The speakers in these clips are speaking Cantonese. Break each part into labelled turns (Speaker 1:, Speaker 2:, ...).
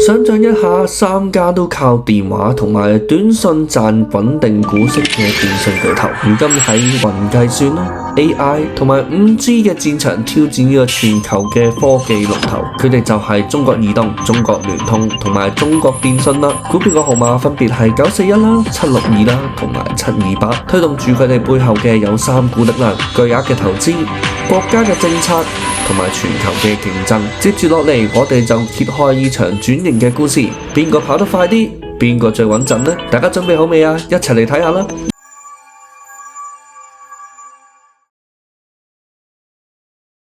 Speaker 1: 想象一下，三家都靠電話同埋短信賺穩定股息嘅電信巨頭，如今喺雲計算啦、AI 同埋5G 嘅戰場挑戰呢個全球嘅科技龍頭，佢哋就係中國移動、中國聯通同埋中國電信啦。股票嘅號碼分別係941啦、762啦同埋728，推動住佢哋背後嘅有3股力量、巨額嘅投資、國家嘅政策同埋全球嘅競爭。接住落嚟，我哋就揭開呢場轉型嘅故事，邊個跑得快啲，邊個最穩陣呢？大家準備好未啊？一齊嚟睇下啦！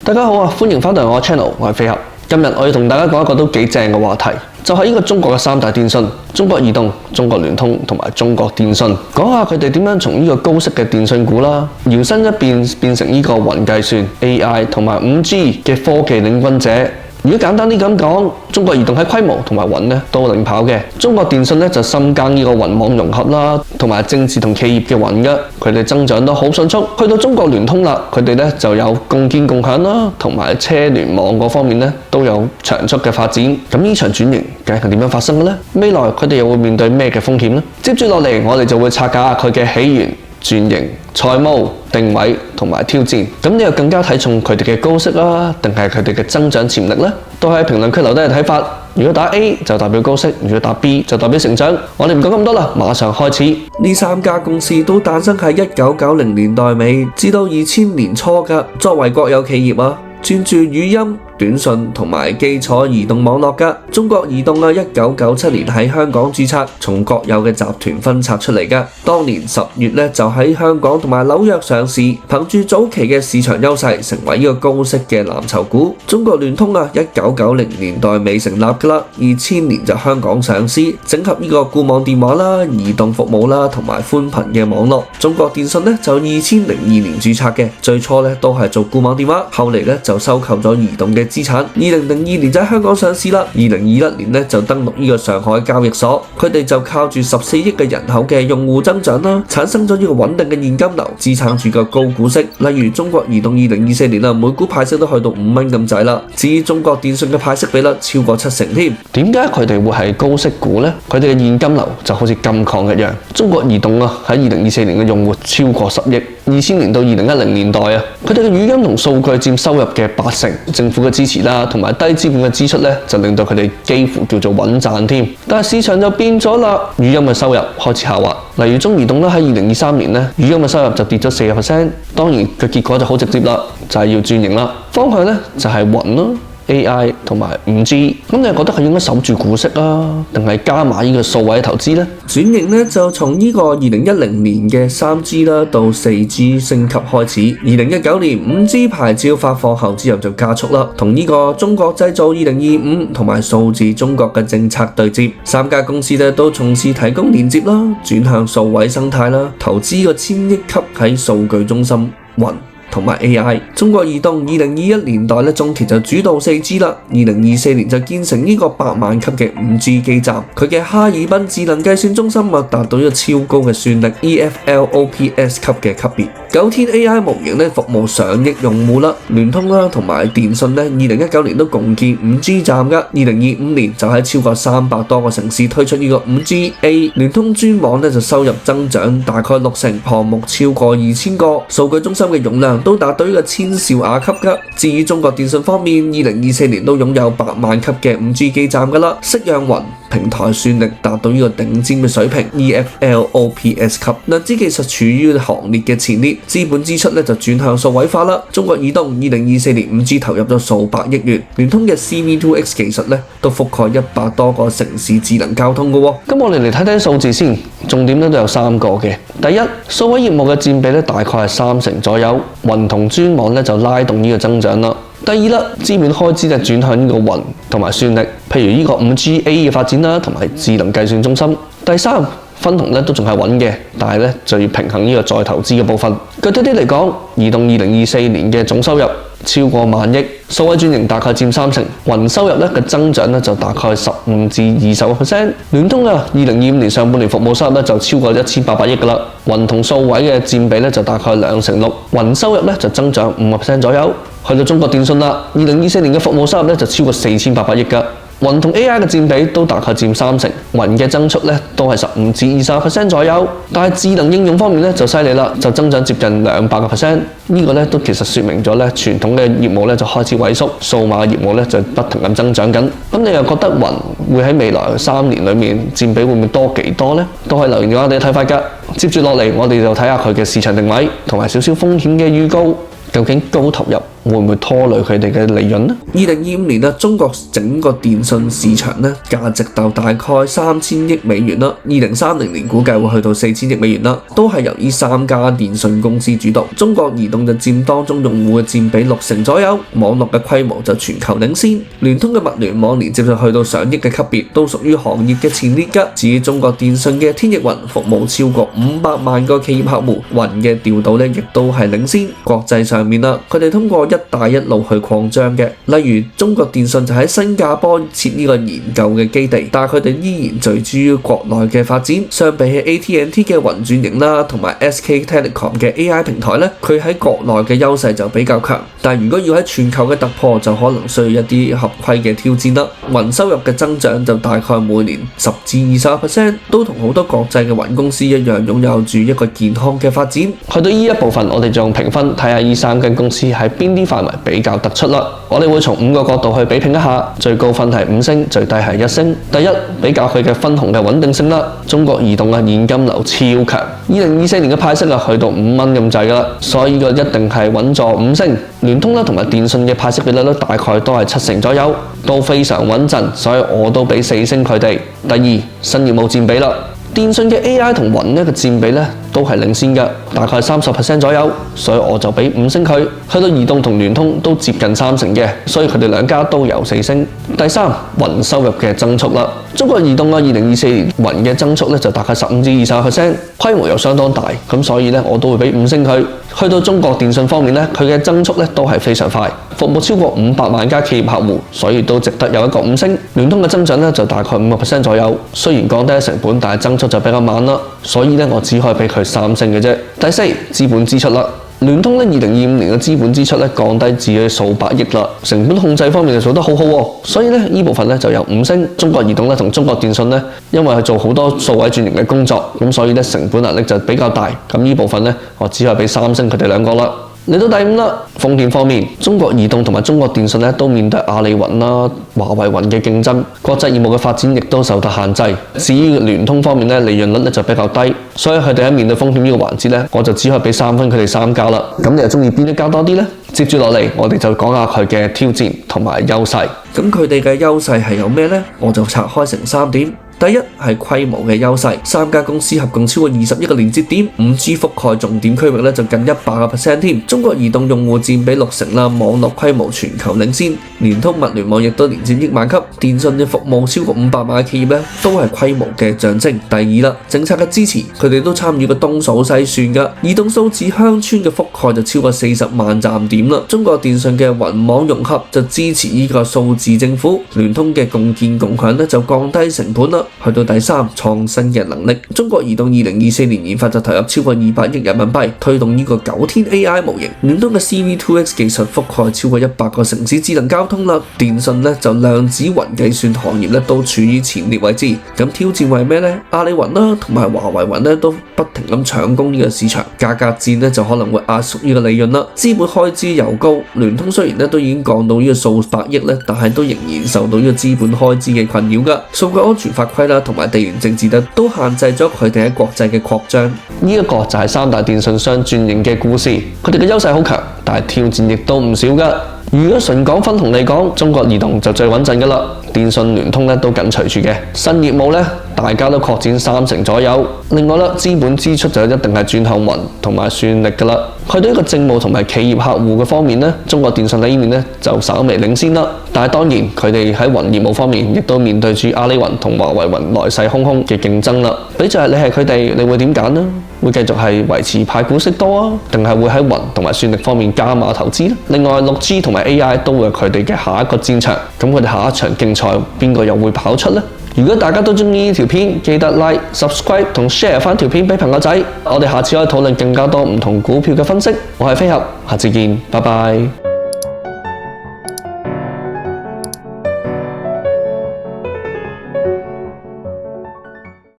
Speaker 2: 大家好啊，歡迎返到我嘅 channel， 我係飛俠。今日我要同大家講一個都幾正嘅話題，就係呢個中國嘅三大電信：中國移動、中國聯通同埋中國電信。講下佢哋點樣從呢個高息嘅電信股啦，搖身一變成呢個雲計算、AI 同埋5G 嘅科技領軍者。如果簡單啲咁講，中國移動喺規模同埋雲咧都領跑嘅，中國電信咧就深耕呢個雲網融合啦，同埋政治同企業嘅雲嘅，佢哋增長都好迅速。去到中國聯通啦，佢哋咧就有共建共享啦，同埋車聯網嗰方面咧都有長足嘅發展。咁呢場轉型究竟係點樣發生嘅呢？未來佢哋又會面對咩嘅風險呢？接住落嚟，我哋就會拆解下佢嘅起源、轉型、財務、定位同埋挑戰。咁你又更加睇重佢哋嘅高息啦，定係佢哋嘅增長潛力呢？都喺評論區留低嘅睇法。如果打 A 就代表高息，如果打 B 就代表成長。我哋唔講咁多啦，馬上開始。
Speaker 1: 呢三家公司都誕生喺1990年代尾至到2000年初㗎。作為國有企業啊，專注語音、短信同埋基礎移動網絡㗎。中國移動1997年喺香港註冊，從國有嘅集團分拆出嚟㗎。當年10月咧就喺香港同埋紐約上市，憑住早期嘅市場優勢，成為呢個高息嘅藍籌股。中國聯通1990年代尾成立㗎啦，2000年就香港上市，整合呢個固網電話啦、移動服務啦同埋寬頻嘅網絡。中國電信咧就2002年註冊嘅，最初咧都係做固網電話，後嚟咧就收購咗移動嘅資產。2002年就喺香港上市啦，2021年咧就登陸呢個上海交易所。佢哋就靠住14億嘅人口嘅用戶增長啦，產生咗呢個穩定嘅現金流，支撐住個高股息。例如中國移動2024年每股派息都去到5蚊咁滯啦。至於中國電信嘅派息比率超過70%添。點解佢哋會係高息股呢？佢哋嘅現金流就好似金礦一樣。中國移動喺2024年嘅用戶超過10億。2000年到2010年代佢哋嘅語音同數據佔收入嘅80%，政府嘅支持啦，同埋低資本嘅支出咧，就令到佢哋幾乎叫做穩賺添。但係市場就變咗啦，語音嘅收入開始下滑。例如中移動喺2023年咧，語音嘅收入就跌咗40%。當然嘅結果就好直接啦，就係要轉型啦。方向咧就係雲咯。AI 同埋5G，咁你覺得佢應該守住股息啊，定係加碼呢個數位投資呢？轉型咧就從呢個2010年嘅3G啦到4G 升級開始，2019年5G 牌照發放後之後就加速啦，同呢個中國製造2025同埋數字中國嘅政策對接。三家公司咧都從事提供連接啦，轉向數位生態啦，投資個1000億級喺數據中心雲同埋 AI。中國移動2021年代中期就主導 4G 啦，2024年就建成呢個100萬級嘅5G 基站。佢嘅哈爾濱智能計算中心達到一個超高嘅算力 EFLOPS 級嘅級別。9天 AI 模型服務上億用戶啦。聯通啦同埋電信2019年都共建5G 站㗎。2025年就喺超過300多個城市推出呢個 5G-A 聯通專網就收入增長大概60%，項目超過2000個，數據中心嘅容量都達到呢個千兆瓦級㗎。至於中國電信方面，2024年都擁有100萬級嘅5G 基站㗎啦，識讓雲平台算力達到呢個頂尖嘅水平 EFLOPS 級。能資技術處於行列嘅前列，資本支出就轉向數位化啦。中國移動2024年5G 投入咗數百億元，聯通嘅 CV2X 技術都覆蓋100多個城市智能交通㗎喎。咁我哋嚟睇睇數字先，重點都有3個嘅。第一，數位業務嘅佔比大概係30%左右，雲同專網就拉動呢個增長啦。第二啦，資本開支轉向呢個雲同埋算力，譬如呢個5G-A 嘅發展啦，同埋智能計算中心。第三，分紅都仲係穩嘅，但係就要平衡呢個再投資嘅部分。具體啲嚟講，移動2024年嘅總收入超過萬億，數位轉型大概佔30%，雲收入嘅增長就大概15%至20%。聯通2025年上半年服務收入就超過1800億㗎啦，雲同數位嘅佔比就大概6%，雲收入就增長5% 左右。去到中國電信啦，2024年嘅服務收入就超過4800億㗎。
Speaker 2: 雲同 AI 嘅佔比都大概佔30%，雲嘅增速咧都係15%至20%左右。但係智能應用方面咧就犀利啦，就增長接近200%。呢個咧都其實說明咗咧傳統嘅業務咧就開始萎縮，數碼業務咧就不停咁增長緊。咁你又覺得雲會喺未來3年裏面佔比會唔會多幾多呢？都可以留言講我哋嘅睇法㗎。接住落嚟，我哋就睇下佢嘅市場定位同埋少少風險嘅預告。究竟高投入會唔會拖累佢哋嘅利潤呢
Speaker 1: ？2025年中國整個電信市場咧價值就大概3000億美元啦，2030年估計會去到4000億美元啦，都係由呢3家電信公司主導。中國移動就佔當中用戶嘅佔比60%左右，網絡嘅規模就全球領先，聯通嘅物聯網連接就去到上億嘅級別，都屬於行業嘅前列㗎。至於中國電信嘅天翼雲服務超過500萬個企業客戶，雲嘅調度咧亦都係領先。國際上面啦，佢哋通過一帶一路去擴張嘅，例如中國電信就喺新加坡設呢個研究嘅基地，但係佢哋依然聚焦於國內嘅發展。相比起 AT&T 嘅雲轉型啦，同埋 SK Telecom 嘅 AI 平台咧，佢喺國內嘅優勢就比較強。但如果要喺全球嘅突破，就可能需要一啲合規嘅挑戰啦。雲收入嘅增長就大概每年10%至20%，都同好多國際嘅雲公司一樣，擁有住一個健康嘅發展。
Speaker 2: 去到呢一部分，我哋就用評分睇下呢3間公司喺邊啲範圍比較突出啦。我哋會從5個角度去比評一下，最高分係5星，最低係1星。第一，比較佢嘅分紅嘅穩定性啦。中國移動嘅現金流超強，2024年嘅派息去到5蚊咁滯㗎啦，所以呢個一定係穩坐5星。聯通啦同埋電信嘅派息比率大概都係70%左右，都非常穩陣，所以我都俾4星佢哋。第二，新業務佔比啦。電信嘅 AI 同雲嘅佔比都係領先嘅，大概30% 左右，所以我就俾5星佢。去到移動同聯通都接近30%嘅，所以佢哋兩家都有4星。第三，雲收入嘅增速啦，中國移動2024年雲嘅增速就大概15%至20%，規模又相當大，咁所以我都會俾5星佢。去到中國電信方面佢嘅增速都係非常快，服務超過500萬家企業客戶，所以都值得有一個5星。聯通嘅增長就大概5% 左右，雖然降低成本，但係增速就比較慢啦，所以我只可以俾佢3星嘅啫。第四，資本支出啦。聯通2025年嘅資本支出降低至數百億啦，成本控制方面就做得好好喎，所以呢部分就有5星。中國移動同中國電信因為係做好多數位轉型嘅工作，咁所以成本壓力就比較大，咁呢部分我只係俾3星佢哋兩個啦。嚟到第五啦，風險方面，中國移動同埋中國電信都面對阿里雲啦、華為雲嘅競爭，國際業務嘅發展亦都受到限制。至於聯通方面利潤率就比較低，所以佢哋喺面對風險呢個環節我就只可以俾3分佢哋3家啦。咁你又中意邊一家多啲呢？接住落嚟，我哋就講下佢嘅挑戰同埋優勢。
Speaker 1: 咁佢哋嘅優勢係有咩呢？我就拆開成3點。第一係規模嘅優勢，3家公司合共超過20億個連接點，5G 覆蓋重點區域就近100%添。中國移動用戶佔比60%啦，網絡規模全球領先，聯通物聯網亦都連接億萬級，電信嘅服務超過500萬嘅企業都係規模嘅象徵。第二啦，政策嘅支持，佢哋都參與過東數西算㗎，移動數字鄉村嘅覆蓋就超過40萬站點啦。中國電信嘅雲網融合就支持呢個數字政府，聯通嘅共建共享就降低成本啦。去到第三，創新嘅能力，中國移動2024年研發就投入超過200億人民幣，推動呢個9天 AI 模型。聯通嘅 CV2X 技術覆蓋超過100個城市智能交通啦。電信就量子雲計算行業都處於前列位置。咁挑戰為咩呢？阿里雲啦同埋華為雲都不停咁搶攻呢個市場，價格戰就可能會壓縮呢個利潤啦。資本開支又高，聯通雖然都已經降到呢個數百億，但係都仍然受到呢個資本開支嘅困擾㗎。數據安全法規啦同埋地緣政治都限制咗佢哋喺國際嘅擴張。呢一個就係3大電信商轉型嘅故事，佢哋嘅優勢好強，但係挑戰亦都唔少㗎。如果純講分紅嚟講，中國移動就最穩陣㗎啦，電信聯通都緊隨住嘅。新業務大家都擴展30%左右。另外資本支出就一定係轉向雲同埋算力㗎啦。去到一個政務同埋企業客戶嘅方面中國電信喺呢面就稍微領先啦。但係當然佢哋喺雲業務方面亦都面對住阿里雲同華為雲來勢洶洶嘅競爭啦。比著係你係佢哋，你會點揀呢？會繼續係維持派股息多啊，定係會喺雲同埋算力方面加碼投資呢？另外6G 同埋 AI 都會係佢哋嘅下一個戰場，咁佢哋下一場競賽邊個又會跑出呢？如果大家都中意呢條片，記得 like、subscribe 同 share 翻條片俾朋友仔。我哋下次可以討論更加多唔同股票嘅分析。我係飛俠，下次見，拜拜。